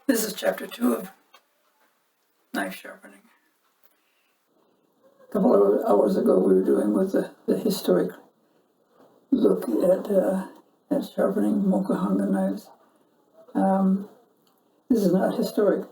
This is chapter 2 of knife sharpening. A couple of hours ago we were doing with the historic look at sharpening Mokuhanga knives. This is not historic.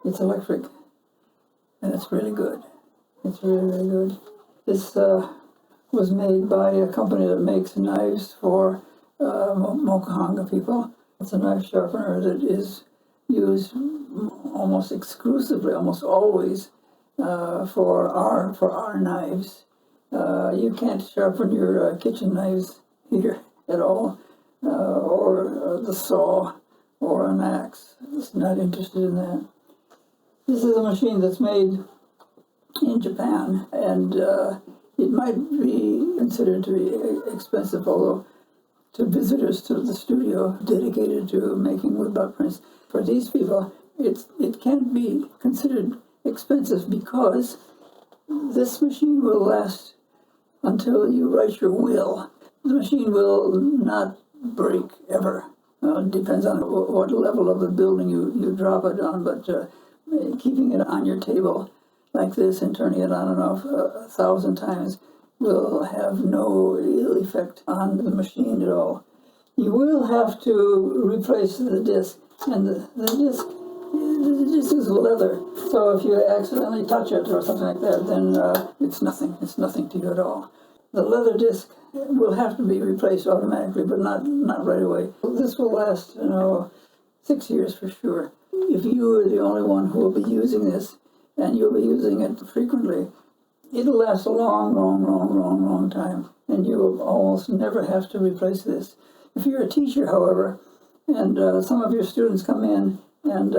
It's electric, and it's really good. It's really, really good. This was made by a company that makes knives for Mokuhanga people. It's a knife sharpener that is used almost exclusively, almost always, for our knives. You can't sharpen your kitchen knives here at all, or the saw, or an axe. It's not interested in that. This is a machine that's made in Japan, and it might be considered to be expensive, although to visitors to the studio dedicated to making wood block prints, for these people, it can't be considered expensive because this machine will last until you write your will. The machine will not break ever. It depends on what level of the building you drop it on, but keeping it on your table like this and turning it on and off 1,000 times will have no ill effect on the machine at all. You will have to replace the disc, and the disc is leather, so if you accidentally touch it or something like that, then it's nothing to you at all. The leather disc will have to be replaced automatically, but not right away. This will last, 6 years for sure. If you are the only one who will be using this, and you'll be using it frequently, it'll last a long time, and you will almost never have to replace this. If you're a teacher, however, and some of your students come in and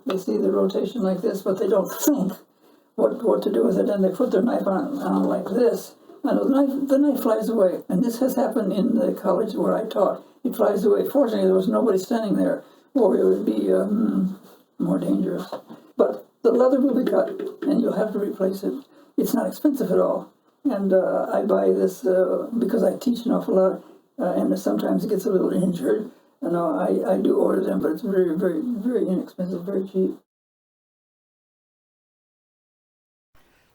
they see the rotation like this, but they don't think what to do with it, and they put their knife on like this, and the knife flies away. And this has happened in the college where I taught. It flies away. Fortunately, there was nobody standing there, or it would be more dangerous. But the leather will be cut, and you'll have to replace it. It's not expensive at all. And I buy this because I teach an awful lot, and sometimes it gets a little injured. I do order them, but it's very, very, very inexpensive, very cheap.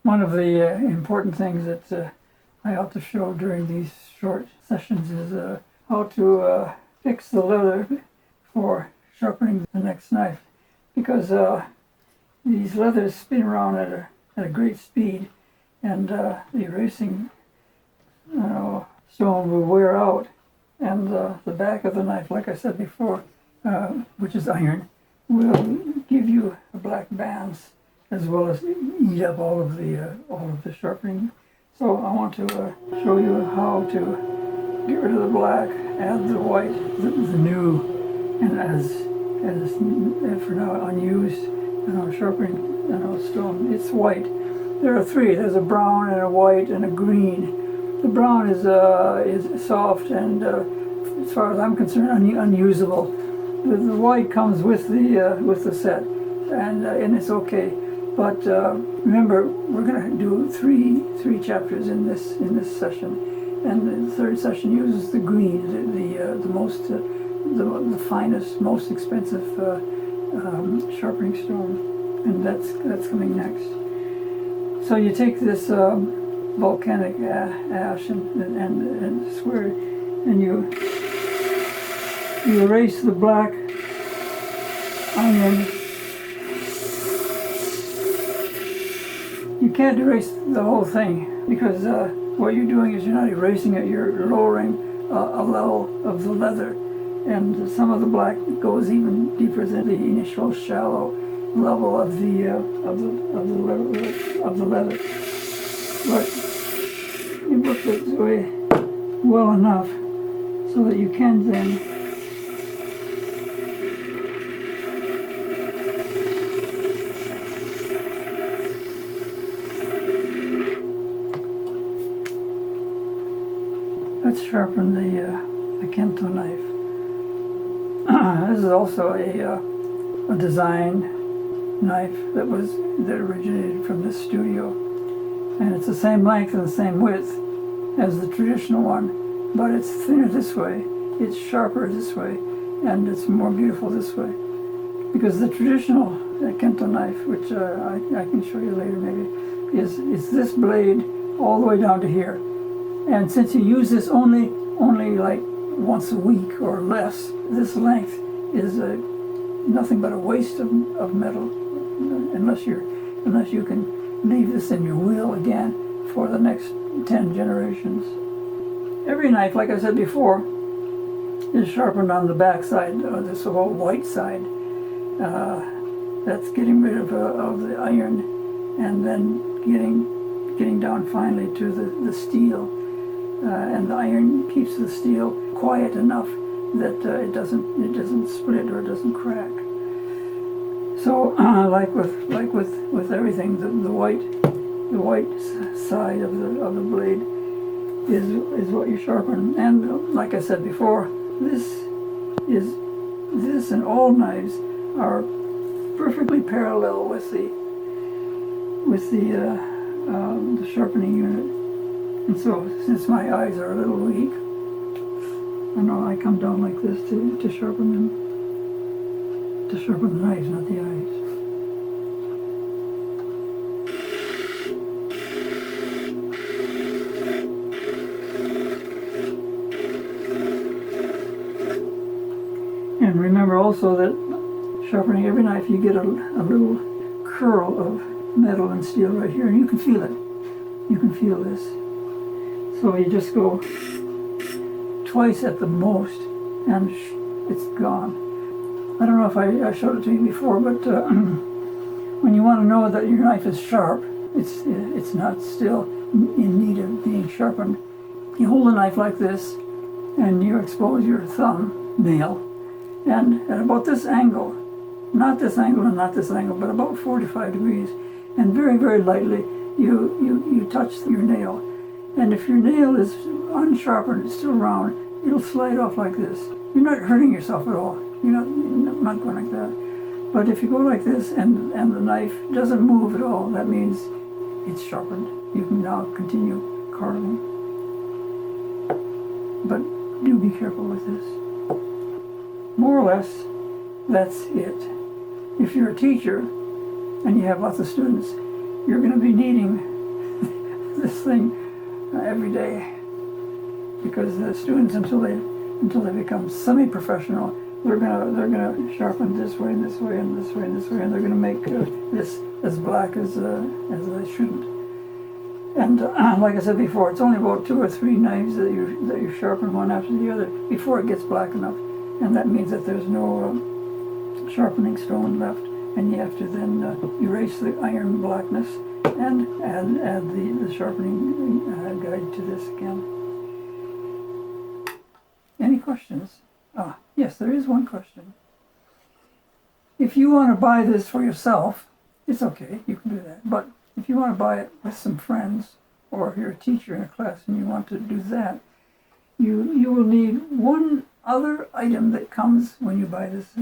One of the important things that I ought to show during these short sessions is how to fix the leather for sharpening the next knife, because these leathers spin around at a great speed, and the erasing stone will wear out, and the back of the knife, like I said before, which is iron, will give you black bands as well as eat up all of the sharpening. So I want to show you how to get rid of the black, add the white, the new, and as for now unused sharpening stone. It's white. There are three. There's a brown and a white and a green. The brown is soft and as far as I'm concerned unusable. The white comes with the set, and it's okay. But remember, we're going to do three chapters in this session, and the third session uses the green, the finest, most expensive sharpening stone, and that's coming next. So you take this volcanic ash and square, and you erase the black iron. You can't erase the whole thing, because what you're doing is you're not erasing it, you're lowering a level of the leather, and some of the black goes even deeper than the initial shallow level of the leather. But you work this way well enough so that you can then let's sharpen the Kyoto knife. This is also a design knife that originated from this studio, and it's the same length and the same width as the traditional one, but it's thinner this way, it's sharper this way, and it's more beautiful this way. Because the traditional Kento knife, which I can show you later maybe, is this blade all the way down to here. And since you use this only like once a week or less, this length is nothing but a waste of metal, unless you can leave this in your will again for the next 10 generations. Every knife, like I said before, is sharpened on the back side, this whole white side. That's getting rid of the iron, and then getting down finally to the steel. And the iron keeps the steel quiet enough that it doesn't split or it doesn't crack. So like with everything, the white side of the blade is what you sharpen. And like I said before, this and all knives are perfectly parallel with the sharpening unit. And so, since my eyes are a little weak, I come down like this to sharpen them, to sharpen the knives, not the eyes. And remember also that sharpening every knife, you get a little curl of metal and steel right here, and you can feel it. You can feel this. So you just go twice at the most, and it's gone. I don't know if I showed it to you before, but when you want to know that your knife is sharp, it's not still in need of being sharpened, you hold a knife like this, and you expose your thumbnail, and at about this angle, not this angle and not this angle, but about 45 degrees, and very, very lightly, you touch your nail. And if your nail is unsharpened, it's still round, it'll slide off like this. You're not hurting yourself at all. You're not going like that. But if you go like this and the knife doesn't move at all, that means it's sharpened. You can now continue carving. But do be careful with this. More or less, that's it. If you're a teacher and you have lots of students, you're going to be needing this thing every day, because the students, until they become semi-professional, they're gonna sharpen this way and this way and this way and this way, and they're gonna make this as black as they shouldn't. And like I said before, it's only about 2 or 3 knives that you sharpen one after the other before it gets black enough, and that means that there's no sharpening stone left, and you have to then erase the iron blackness and add the sharpening guide to this again. Any questions? Yes, there is one question. If you want to buy this for yourself, it's okay, you can do that. But if you want to buy it with some friends, or if you're a teacher in a class and you want to do that, you will need one other item that comes when you buy this,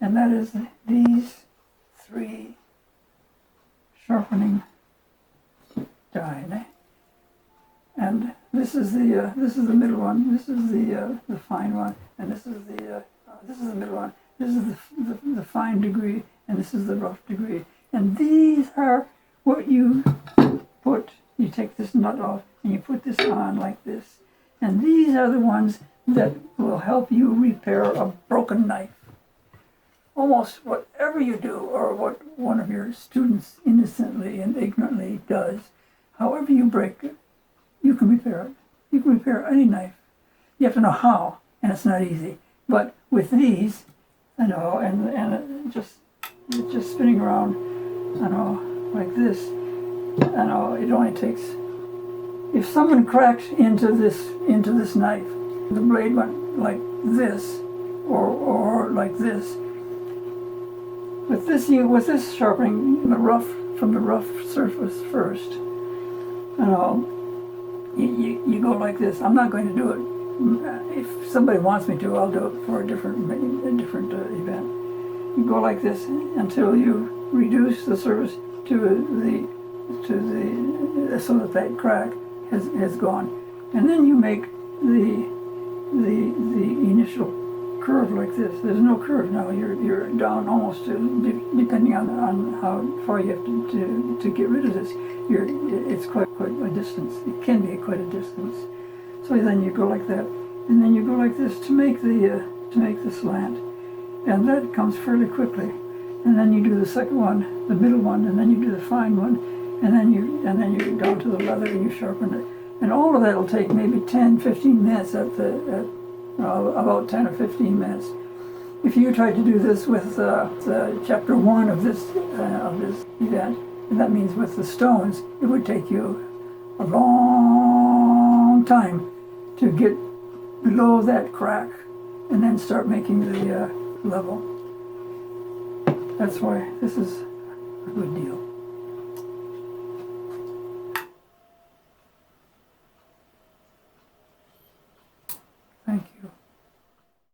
and that is these 3 sharpening die. And this is the middle one. This is the fine one, and this is the middle one. This is the fine degree, and this is the rough degree. And these are what you put. You take this nut off, and you put this on like this. And these are the ones that will help you repair a broken knife. Almost whatever you do, or what one of your students innocently and ignorantly does, however you break it, you can repair it. You can repair any knife. You have to know how, and it's not easy. But with these, and it's just spinning around, like this, it only takes. If someone cracked into this knife, the blade went like this, or like this. With this sharpening from the rough surface first, you go like this. I'm not going to do it. If somebody wants me to, I'll do it for a different event. You go like this until you reduce the surface so that crack has gone, and then you make the initial curve like this. There's no curve now. You're down almost to, depending on how far you have to get rid of this. It's quite a distance. It can be quite a distance. So then you go like that, and then you go like this to make the slant, and that comes fairly quickly. And then you do the second one, the middle one, and then you do the fine one, and then you get down to the leather and you sharpen it. And all of that will take maybe 10-15 minutes about 10 or 15 minutes. If you tried to do this with chapter 1 of this event, and that means with the stones, it would take you a long time to get below that crack and then start making the level. That's why this is a good deal. Thank you.